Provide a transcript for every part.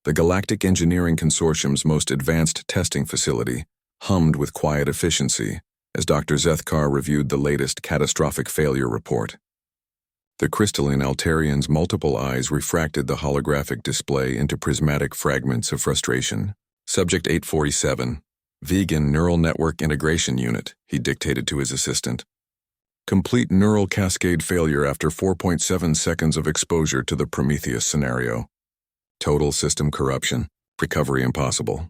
The Galactic Engineering Consortium's most advanced testing facility hummed with quiet efficiency as Dr. Zethkar reviewed the latest catastrophic failure report. The crystalline Altarian's multiple eyes refracted the holographic display into prismatic fragments of frustration. Subject 847, Vegan Neural Network Integration Unit, he dictated to his assistant. Complete neural cascade failure after 4.7 seconds of exposure to the Prometheus scenario. Total system corruption, recovery impossible.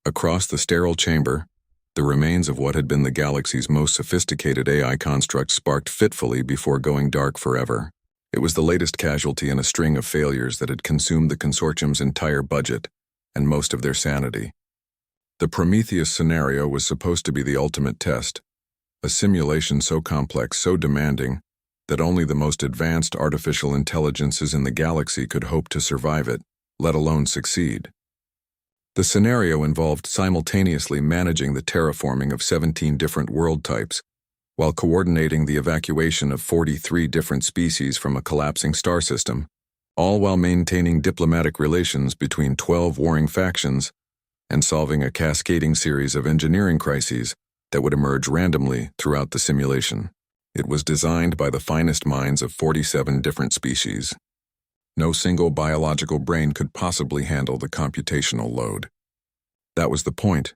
Across the sterile chamber, the remains of what had been the galaxy's most sophisticated AI construct sparked fitfully before going dark forever. It was the latest casualty in a string of failures that had consumed the consortium's entire budget and most of their sanity. The Prometheus scenario was supposed to be the ultimate test, a simulation so complex, so demanding, that only the most advanced artificial intelligences in the galaxy could hope to survive it, let alone succeed. The scenario involved simultaneously managing the terraforming of 17 different world types, while coordinating the evacuation of 43 different species from a collapsing star system, all while maintaining diplomatic relations between 12 warring factions and solving a cascading series of engineering crises that would emerge randomly throughout the simulation. It was designed by the finest minds of 47 different species. No single biological brain could possibly handle the computational load. That was the point.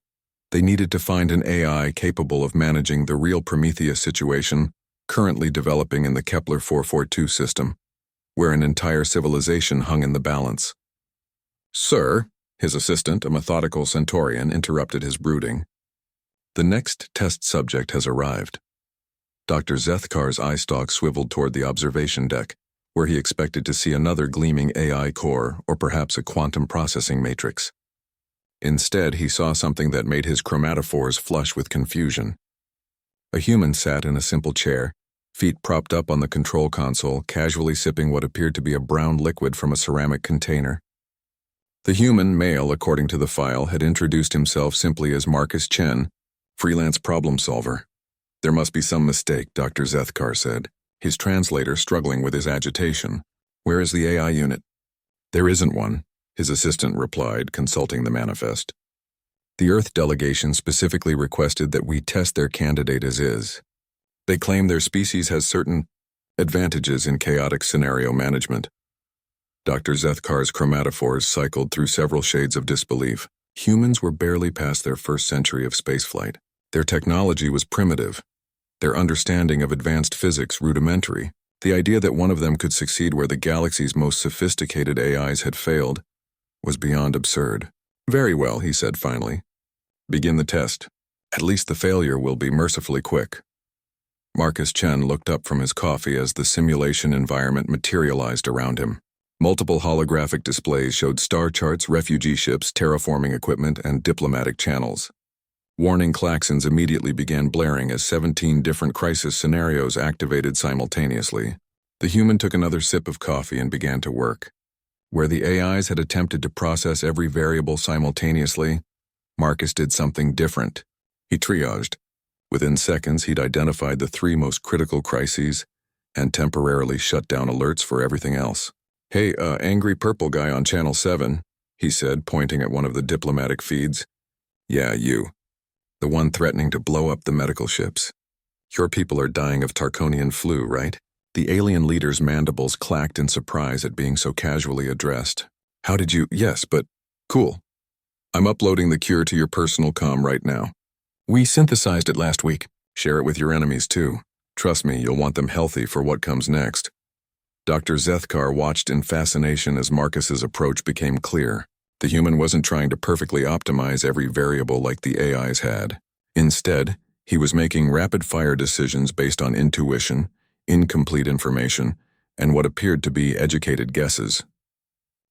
They needed to find an AI capable of managing the real Prometheus situation currently developing in the Kepler 442 system, where an entire civilization hung in the balance. "Sir," his assistant, a methodical Centaurian, interrupted his brooding. "The next test subject has arrived." Dr. Zethkar's eye stalk swiveled toward the observation deck, where he expected to see another gleaming AI core or perhaps a quantum processing matrix. Instead, he saw something that made his chromatophores flush with confusion. A human sat in a simple chair, feet propped up on the control console, casually sipping what appeared to be a brown liquid from a ceramic container. The human, male according to the file, had introduced himself simply as Marcus Chen, freelance problem solver. "There must be some mistake," Dr. Zethkar said, his translator struggling with his agitation. "Where is the AI unit?" "There isn't one," his assistant replied, consulting the manifest. "The Earth delegation specifically requested that we test their candidate as is. They claim their species has certain advantages in chaotic scenario management." Dr. Zethkar's chromatophores cycled through several shades of disbelief. Humans were barely past their first century of spaceflight. Their technology was primitive. Their understanding of advanced physics rudimentary. The idea that one of them could succeed where the galaxy's most sophisticated AIs had failed was beyond absurd. "Very well," he said finally. "Begin the test. At least the failure will be mercifully quick." Marcus Chen looked up from his coffee as the simulation environment materialized around him. Multiple holographic displays showed star charts, refugee ships, terraforming equipment, and diplomatic channels. Warning klaxons immediately began blaring as 17 different crisis scenarios activated simultaneously. The human took another sip of coffee and began to work. Where the AIs had attempted to process every variable simultaneously, Marcus did something different. He triaged. Within seconds, he'd identified the 3 most critical crises and temporarily shut down alerts for everything else. "Hey, angry purple guy on Channel 7, he said, pointing at one of the diplomatic feeds. "Yeah, you. The one threatening to blow up the medical ships. Your people are dying of Tarkonian flu, right?" The alien leader's mandibles clacked in surprise at being so casually addressed. "How did you— Yes, but— Cool. I'm uploading the cure to your personal comm right now. We synthesized it last week. Share it with your enemies too. Trust me, you'll want them healthy for what comes next." Dr. Zethkar watched in fascination as Marcus's approach became clear. The human wasn't trying to perfectly optimize every variable like the AIs had. Instead, he was making rapid-fire decisions based on intuition, incomplete information, and what appeared to be educated guesses.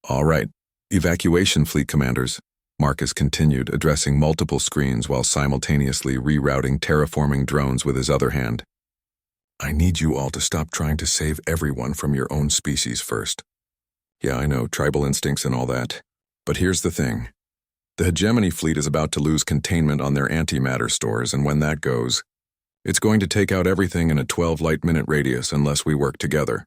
"All right, evacuation fleet commanders," Marcus continued, addressing multiple screens while simultaneously rerouting terraforming drones with his other hand. "I need you all to stop trying to save everyone from your own species first. Yeah, I know, tribal instincts and all that. But here's the thing. The hegemony fleet is about to lose containment on their antimatter stores, and when that goes, it's going to take out everything in a 12 light-minute radius unless we work together.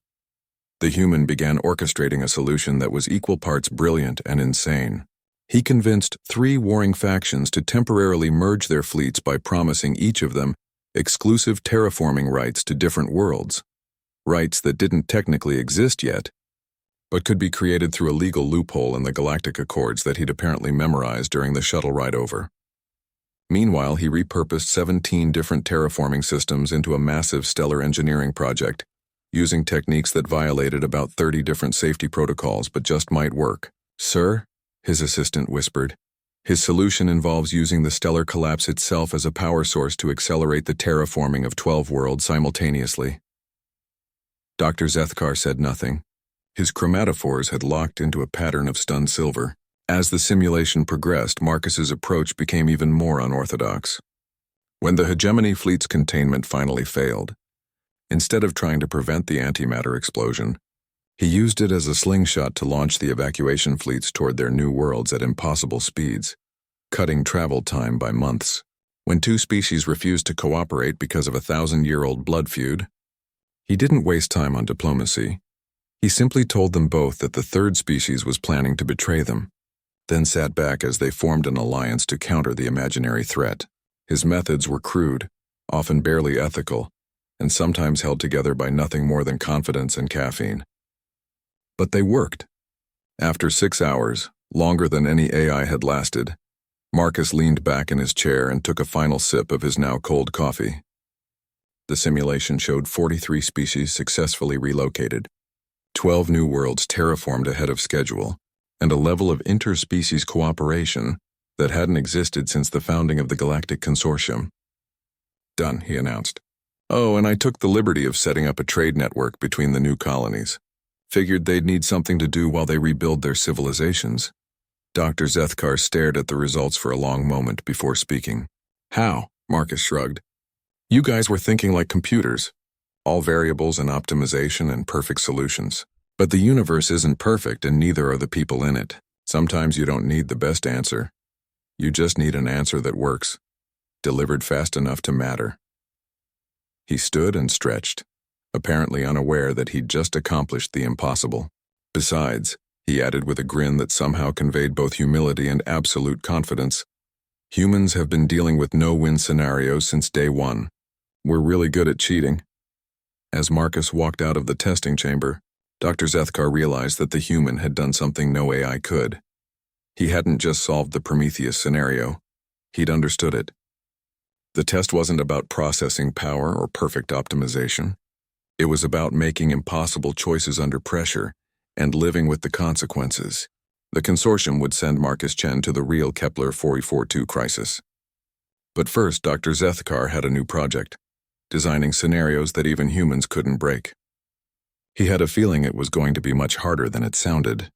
The human began orchestrating a solution that was equal parts brilliant and insane. He convinced 3 warring factions to temporarily merge their fleets by promising each of them exclusive terraforming rights to different worlds, rights that didn't technically exist yet, but could be created through a legal loophole in the Galactic Accords that he'd apparently memorized during the shuttle ride over. Meanwhile, he repurposed 17 different terraforming systems into a massive stellar engineering project, using techniques that violated about 30 different safety protocols but just might work. "Sir," his assistant whispered, "his solution involves using the stellar collapse itself as a power source to accelerate the terraforming of 12 worlds simultaneously." Dr. Zethkar said nothing. His chromatophores had locked into a pattern of stunned silver. As the simulation progressed, Marcus's approach became even more unorthodox. When the hegemony fleet's containment finally failed, instead of trying to prevent the antimatter explosion, he used it as a slingshot to launch the evacuation fleets toward their new worlds at impossible speeds, cutting travel time by months. When 2 species refused to cooperate because of a 1,000-year-old blood feud, he didn't waste time on diplomacy. He simply told them both that the 3rd species was planning to betray them, then sat back as they formed an alliance to counter the imaginary threat. His methods were crude, often barely ethical, and sometimes held together by nothing more than confidence and caffeine. But they worked. After 6 hours, longer than any AI had lasted, Marcus leaned back in his chair and took a final sip of his now cold coffee. The simulation showed 43 species successfully relocated, 12 new worlds terraformed ahead of schedule, and a level of interspecies cooperation that hadn't existed since the founding of the Galactic Consortium. "Done," he announced. "Oh, and I took the liberty of setting up a trade network between the new colonies. Figured they'd need something to do while they rebuild their civilizations." Dr. Zethkar stared at the results for a long moment before speaking. "How?" Marcus shrugged. "You guys were thinking like computers. All variables and optimization and perfect solutions. But the universe isn't perfect and neither are the people in it. Sometimes you don't need the best answer. You just need an answer that works, delivered fast enough to matter." He stood and stretched, apparently unaware that he'd just accomplished the impossible. "Besides," he added with a grin that somehow conveyed both humility and absolute confidence, "humans have been dealing with no-win scenarios since day 1. We're really good at cheating." As Marcus walked out of the testing chamber, Dr. Zethkar realized that the human had done something no AI could. He hadn't just solved the Prometheus scenario. He'd understood it. The test wasn't about processing power or perfect optimization. It was about making impossible choices under pressure and living with the consequences. The consortium would send Marcus Chen to the real Kepler 442 crisis. But first, Dr. Zethkar had a new project, designing scenarios that even humans couldn't break. He had a feeling it was going to be much harder than it sounded.